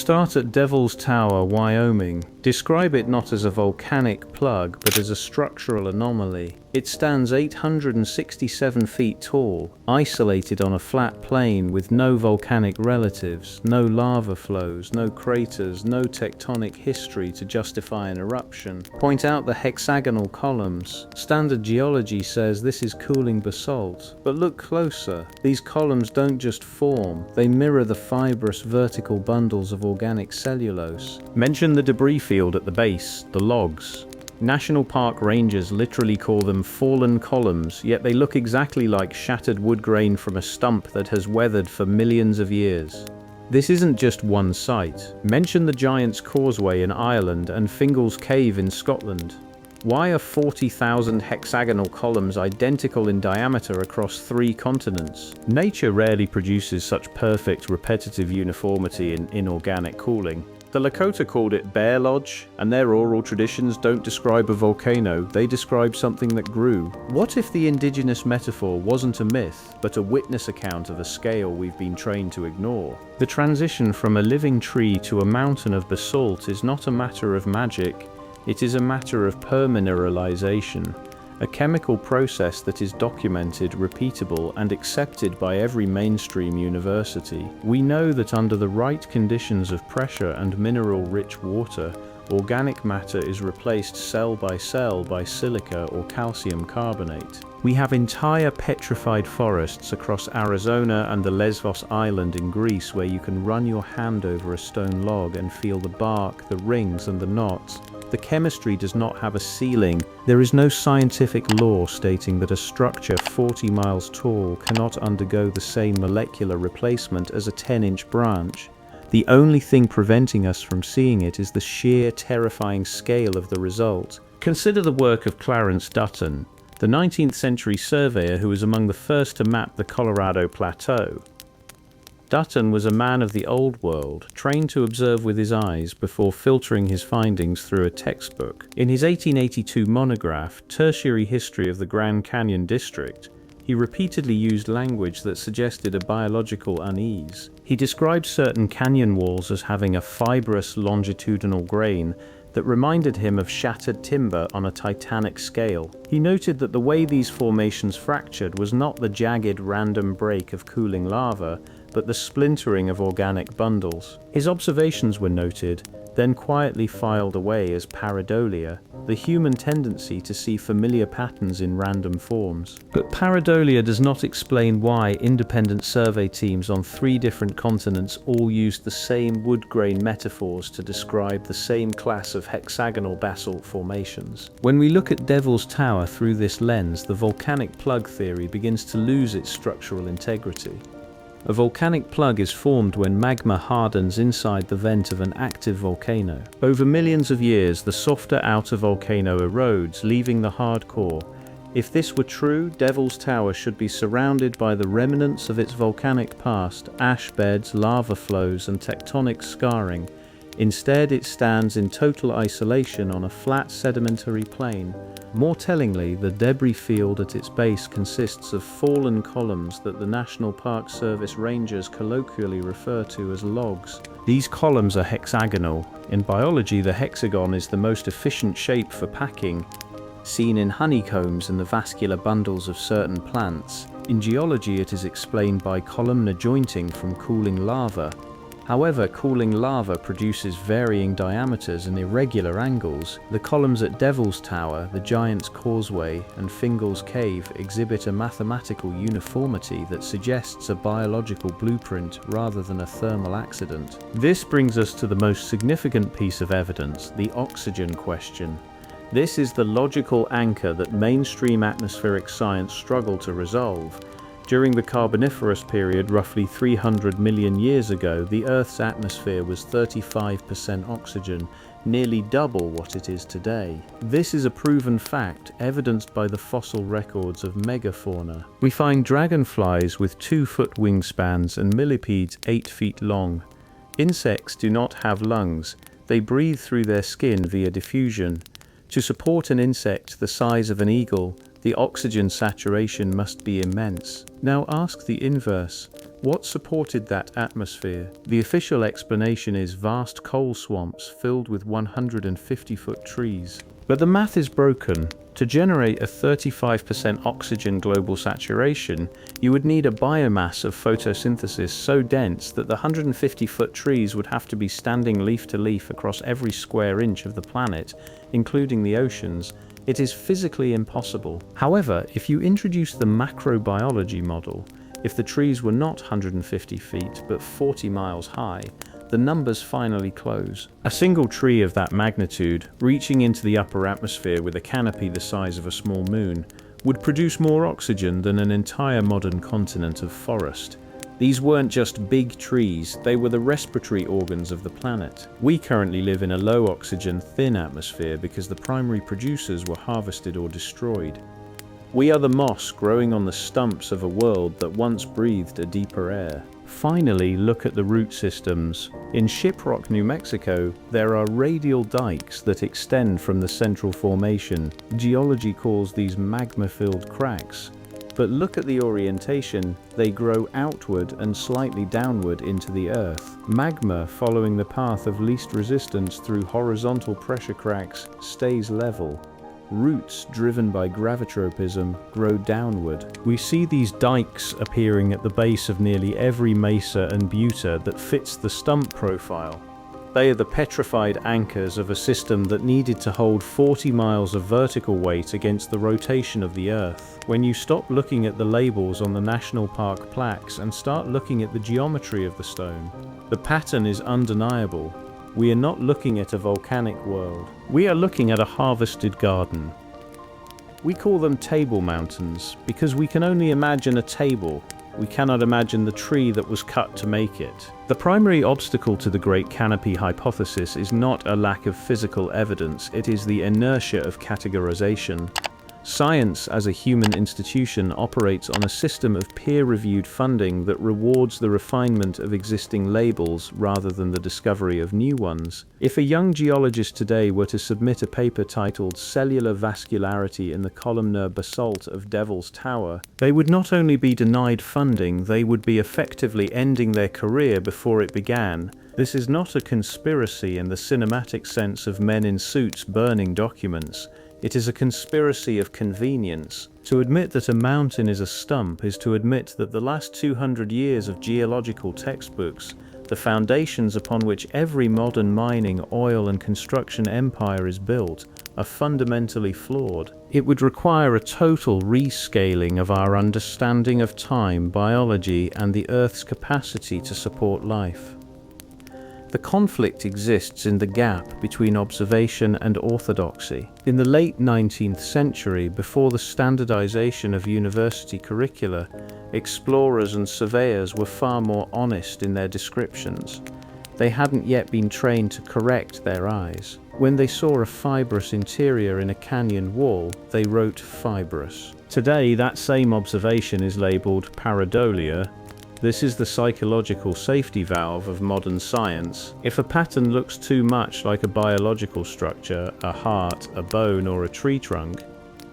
start at Devil's Tower, Wyoming. Describe it not as a volcanic plug, but as a structural anomaly. It stands 867 feet tall, isolated on a flat plain with no volcanic relatives, no lava flows, no craters, no tectonic history to justify an eruption. Point out the hexagonal columns. Standard geology says this is cooling basalt. But look closer. These columns don't just form, they mirror the fibrous vertical bundles of organic cellulose. Mention the debris field at the base, the logs. National Park rangers literally call them fallen columns, yet they look exactly like shattered wood grain from a stump that has weathered for millions of years. This isn't just one site. Mention the Giant's Causeway in Ireland and Fingal's Cave in Scotland. Why are 40,000 hexagonal columns identical in diameter across 3 continents? Nature rarely produces such perfect repetitive uniformity in inorganic cooling. The Lakota called it Bear Lodge, and their oral traditions don't describe a volcano, they describe something that grew. What if the indigenous metaphor wasn't a myth, but a witness account of a scale we've been trained to ignore? The transition from a living tree to a mountain of basalt is not a matter of magic, it is a matter of permineralization. A chemical process that is documented, repeatable, and accepted by every mainstream university. We know that under the right conditions of pressure and mineral-rich water, organic matter is replaced cell by silica or calcium carbonate. We have entire petrified forests across Arizona and the Lesvos island in Greece where you can run your hand over a stone log and feel the bark, the rings, and the knots. The chemistry does not have a ceiling. There is no scientific law stating that a structure 40 miles tall cannot undergo the same molecular replacement as a 10-inch branch. The only thing preventing us from seeing it is the sheer, terrifying scale of the result. Consider the work of Clarence Dutton, the 19th century surveyor who was among the first to map the Colorado Plateau. Dutton was a man of the old world, trained to observe with his eyes before filtering his findings through a textbook. In his 1882 monograph, Tertiary History of the Grand Canyon District, he repeatedly used language that suggested a biological unease. He described certain canyon walls as having a fibrous longitudinal grain that reminded him of shattered timber on a titanic scale. He noted that the way these formations fractured was not the jagged random break of cooling lava, but the splintering of organic bundles. His observations were noted, then quietly filed away as pareidolia, the human tendency to see familiar patterns in random forms. But pareidolia does not explain why independent survey teams on 3 different continents all used the same wood grain metaphors to describe the same class of hexagonal basalt formations. When we look at Devil's Tower through this lens, the volcanic plug theory begins to lose its structural integrity. A volcanic plug is formed when magma hardens inside the vent of an active volcano. Over millions of years, the softer outer volcano erodes, leaving the hard core. If this were true, Devil's Tower should be surrounded by the remnants of its volcanic past, ash beds, lava flows, and tectonic scarring. Instead, it stands in total isolation on a flat sedimentary plain. More tellingly, the debris field at its base consists of fallen columns that the National Park Service rangers colloquially refer to as logs. These columns are hexagonal. In biology, the hexagon is the most efficient shape for packing, seen in honeycombs and the vascular bundles of certain plants. In geology, it is explained by columnar jointing from cooling lava. However, cooling lava produces varying diameters and irregular angles. The columns at Devil's Tower, the Giant's Causeway, and Fingal's Cave exhibit a mathematical uniformity that suggests a biological blueprint rather than a thermal accident. This brings us to the most significant piece of evidence, the oxygen question. This is the logical anchor that mainstream atmospheric science struggled to resolve. During the Carboniferous period, roughly 300 million years ago, the Earth's atmosphere was 35% oxygen, nearly double what it is today. This is a proven fact, evidenced by the fossil records of megafauna. We find dragonflies with 2-foot wingspans and millipedes 8 feet long. Insects do not have lungs. They breathe through their skin via diffusion. To support an insect the size of an eagle, the oxygen saturation must be immense. Now ask the inverse. What supported that atmosphere? The official explanation is vast coal swamps filled with 150-foot trees. But the math is broken. To generate a 35% oxygen global saturation, you would need a biomass of photosynthesis so dense that the 150-foot trees would have to be standing leaf to leaf across every square inch of the planet, including the oceans. It is physically impossible. However, if you introduce the macrobiology model, if the trees were not 150 feet but 40 miles high, the numbers finally close. A single tree of that magnitude, reaching into the upper atmosphere with a canopy the size of a small moon, would produce more oxygen than an entire modern continent of forest. These weren't just big trees, they were the respiratory organs of the planet. We currently live in a low oxygen, thin atmosphere because the primary producers were harvested or destroyed. We are the moss growing on the stumps of a world that once breathed a deeper air. Finally, look at the root systems. In Shiprock, New Mexico, there are radial dikes that extend from the central formation. Geology calls these magma-filled cracks. But look at the orientation. They grow outward and slightly downward into the earth. Magma, following the path of least resistance through horizontal pressure cracks, stays level. Roots, driven by gravitropism, grow downward. We see these dikes appearing at the base of nearly every mesa and butte that fits the stump profile. They are the petrified anchors of a system that needed to hold 40 miles of vertical weight against the rotation of the Earth. When you stop looking at the labels on the national park plaques and start looking at the geometry of the stone, the pattern is undeniable. We are not looking at a volcanic world. We are looking at a harvested garden. We call them table mountains because we can only imagine a table. We cannot imagine the tree that was cut to make it. The primary obstacle to the Great Canopy hypothesis is not a lack of physical evidence, it is the inertia of categorization. Science, as a human institution, operates on a system of peer-reviewed funding that rewards the refinement of existing labels rather than the discovery of new ones. If a young geologist today were to submit a paper titled "Cellular Vascularity in the Columnar Basalt of Devil's Tower," they would not only be denied funding, they would be effectively ending their career before it began. This is not a conspiracy in the cinematic sense of men in suits burning documents. It is a conspiracy of convenience. To admit that a mountain is a stump is to admit that the last 200 years of geological textbooks, the foundations upon which every modern mining, oil and construction empire is built, are fundamentally flawed. It would require a total rescaling of our understanding of time, biology, and the Earth's capacity to support life. The conflict exists in the gap between observation and orthodoxy. In the late 19th century, before the standardization of university curricula, explorers and surveyors were far more honest in their descriptions. They hadn't yet been trained to correct their eyes. When they saw a fibrous interior in a canyon wall, they wrote fibrous. Today, that same observation is labeled pareidolia. This is the psychological safety valve of modern science. If a pattern looks too much like a biological structure, a heart, a bone, or a tree trunk,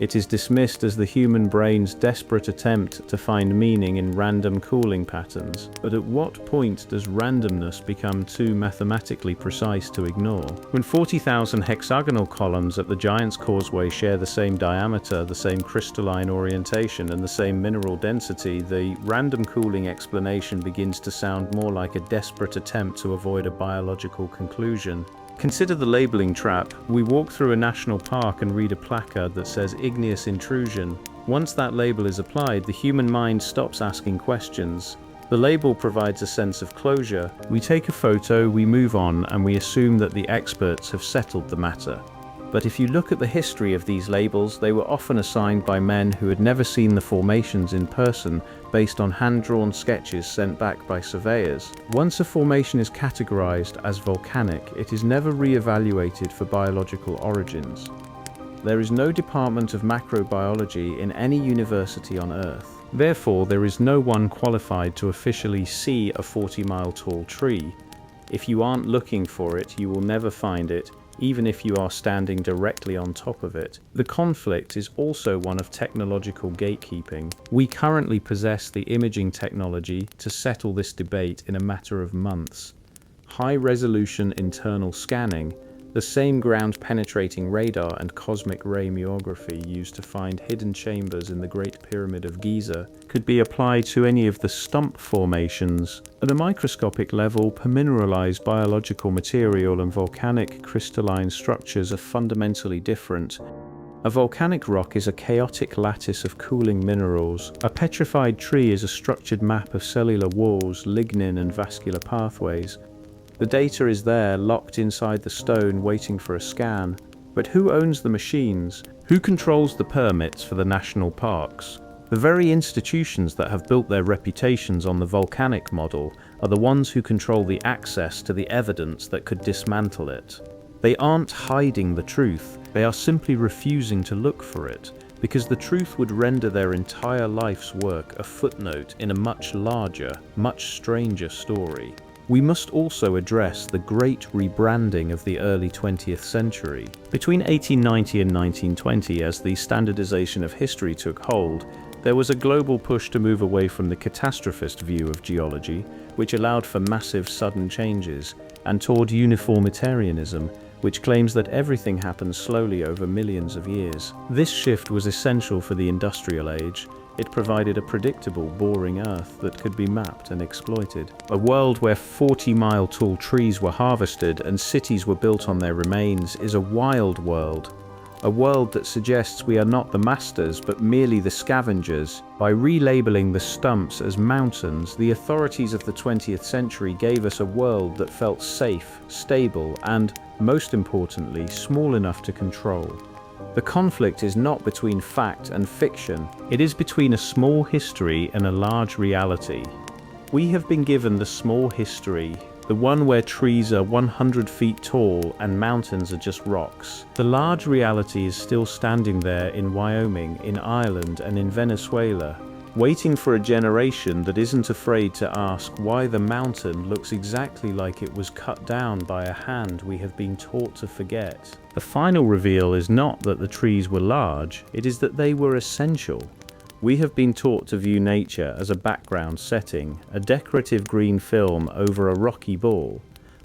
it is dismissed as the human brain's desperate attempt to find meaning in random cooling patterns. But at what point does randomness become too mathematically precise to ignore? When 40,000 hexagonal columns at the Giant's Causeway share the same diameter, the same crystalline orientation, and the same mineral density, the random cooling explanation begins to sound more like a desperate attempt to avoid a biological conclusion. Consider the labeling trap. We walk through a national park and read a placard that says igneous intrusion. Once that label is applied, the human mind stops asking questions. The label provides a sense of closure. We take a photo, we move on, and we assume that the experts have settled the matter. But if you look at the history of these labels, they were often assigned by men who had never seen the formations in person, based on hand-drawn sketches sent back by surveyors. Once a formation is categorized as volcanic, it is never re-evaluated for biological origins. There is no department of macrobiology in any university on Earth. Therefore, there is no one qualified to officially see a 40-mile tall tree. If you aren't looking for it, you will never find it. even if you are standing directly on top of it. The conflict is also one of technological gatekeeping. We currently possess the imaging technology to settle this debate in a matter of months. High-resolution internal scanning, the same ground-penetrating radar and cosmic ray meography used to find hidden chambers in the Great Pyramid of Giza, could be applied to any of the stump formations. At a microscopic level, permineralized biological material and volcanic crystalline structures are fundamentally different. A volcanic rock is a chaotic lattice of cooling minerals. A petrified tree is a structured map of cellular walls, lignin and vascular pathways. The data is there, locked inside the stone, waiting for a scan. But who owns the machines? Who controls the permits for the national parks? The very institutions that have built their reputations on the volcanic model are the ones who control the access to the evidence that could dismantle it. They aren't hiding the truth, they are simply refusing to look for it, because the truth would render their entire life's work a footnote in a much larger, much stranger story. We must also address the great rebranding of the early 20th century. Between 1890 and 1920, as the standardization of history took hold, there was a global push to move away from the catastrophist view of geology, which allowed for massive sudden changes, and toward uniformitarianism, which claims that everything happens slowly over millions of years. This shift was essential for the industrial age. It provided a predictable, boring Earth that could be mapped and exploited. A world where 40-mile tall trees were harvested and cities were built on their remains is a wild world. A world that suggests we are not the masters but merely the scavengers. By relabeling the stumps as mountains, the authorities of the 20th century gave us a world that felt safe, stable, and, most importantly, small enough to control. The conflict is not between fact and fiction, it is between a small history and a large reality. We have been given the small history, the one where trees are 100 feet tall and mountains are just rocks. The large reality is still standing there in Wyoming, in Ireland, and in Venezuela, waiting for a generation that isn't afraid to ask why the mountain looks exactly like it was cut down by a hand we have been taught to forget. The final reveal is not that the trees were large, it is that they were essential. We have been taught to view nature as a background setting, a decorative green film over a rocky ball.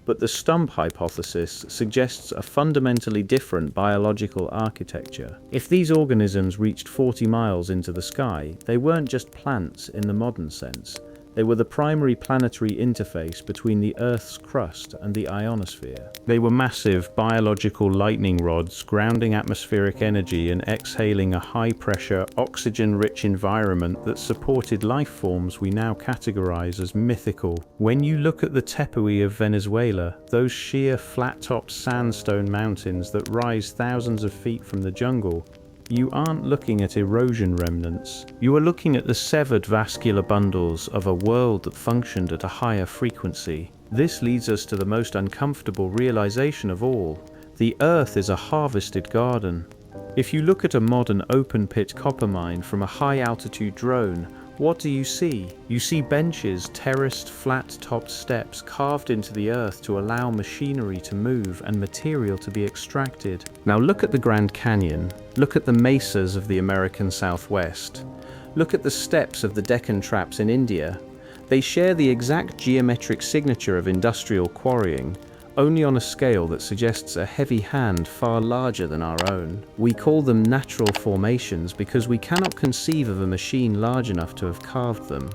But the stump hypothesis suggests a fundamentally different biological architecture. If these organisms reached 40 miles into the sky, they weren't just plants in the modern sense. They were the primary planetary interface between the Earth's crust and the ionosphere. They were massive biological lightning rods grounding atmospheric energy and exhaling a high-pressure, oxygen-rich environment that supported life forms we now categorize as mythical. When you look at the Tepuis of Venezuela, those sheer, flat-topped sandstone mountains that rise thousands of feet from the jungle, you aren't looking at erosion remnants. You are looking at the severed vascular bundles of a world that functioned at a higher frequency. This leads us to the most uncomfortable realization of all. The Earth is a harvested garden. If you look at a modern open-pit copper mine from a high-altitude drone, what do you see? You see benches, terraced, flat-topped steps carved into the earth to allow machinery to move and material to be extracted. Now look at the Grand Canyon. Look at the mesas of the American Southwest. Look at the steps of the Deccan Traps in India. They share the exact geometric signature of industrial quarrying, only on a scale that suggests a heavy hand far larger than our own. We call them natural formations because we cannot conceive of a machine large enough to have carved them.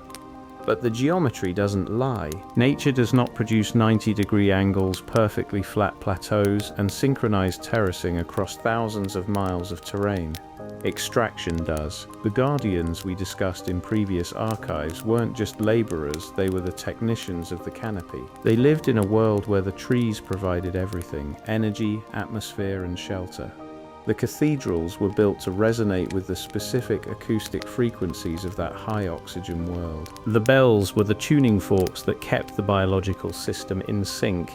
But the geometry doesn't lie. Nature does not produce 90-degree angles, perfectly flat plateaus, and synchronized terracing across thousands of miles of terrain. Extraction does. The guardians we discussed in previous archives weren't just laborers, they were the technicians of the canopy. They lived in a world where the trees provided everything: energy, atmosphere, and shelter. The cathedrals were built to resonate with the specific acoustic frequencies of that high oxygen world. The bells were the tuning forks that kept the biological system in sync.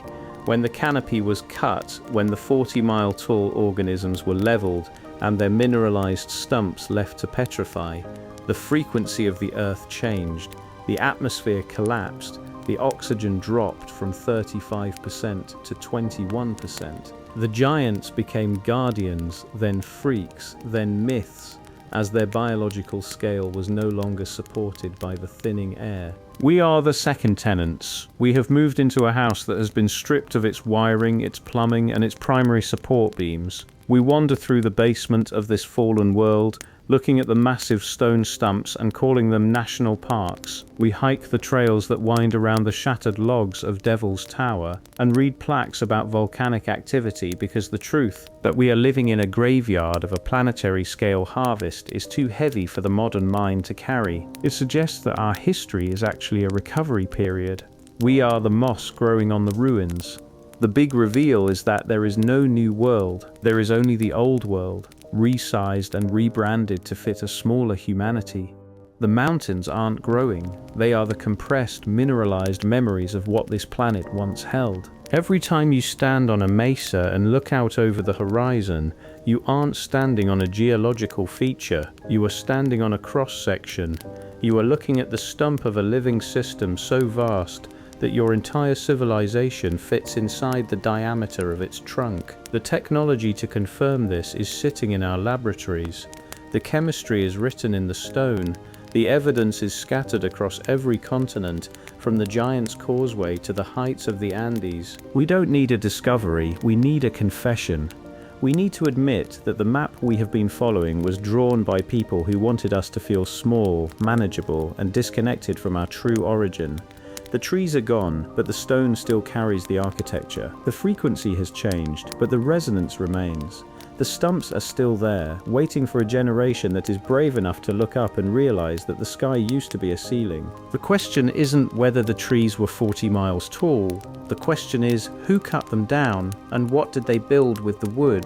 When the canopy was cut, when the 40-mile tall organisms were leveled, and their mineralized stumps left to petrify, the frequency of the Earth changed, the atmosphere collapsed, the oxygen dropped from 35% to 21%. The giants became guardians, then freaks, then myths, as their biological scale was no longer supported by the thinning air. We are the second tenants. We have moved into a house that has been stripped of its wiring, its plumbing, and its primary support beams. We wander through the basement of this fallen world, looking at the massive stone stumps and calling them national parks. We hike the trails that wind around the shattered logs of Devil's Tower and read plaques about volcanic activity, because the truth that we are living in a graveyard of a planetary-scale harvest is too heavy for the modern mind to carry. It suggests that our history is actually a recovery period. We are the moss growing on the ruins. The big reveal is that there is no new world, there is only the old world, resized and rebranded to fit a smaller humanity. The mountains aren't growing, they are the compressed, mineralized memories of what this planet once held. Every time you stand on a mesa and look out over the horizon, you aren't standing on a geological feature, you are standing on a cross-section. You are looking at the stump of a living system so vast that your entire civilization fits inside the diameter of its trunk. The technology to confirm this is sitting in our laboratories. The chemistry is written in the stone. The evidence is scattered across every continent, from the Giant's Causeway to the heights of the Andes. We don't need a discovery, we need a confession. We need to admit that the map we have been following was drawn by people who wanted us to feel small, manageable, and disconnected from our true origin. The trees are gone, but the stone still carries the architecture. The frequency has changed, but the resonance remains. The stumps are still there, waiting for a generation that is brave enough to look up and realize that the sky used to be a ceiling. The question isn't whether the trees were 40 miles tall. The question is, who cut them down, and what did they build with the wood?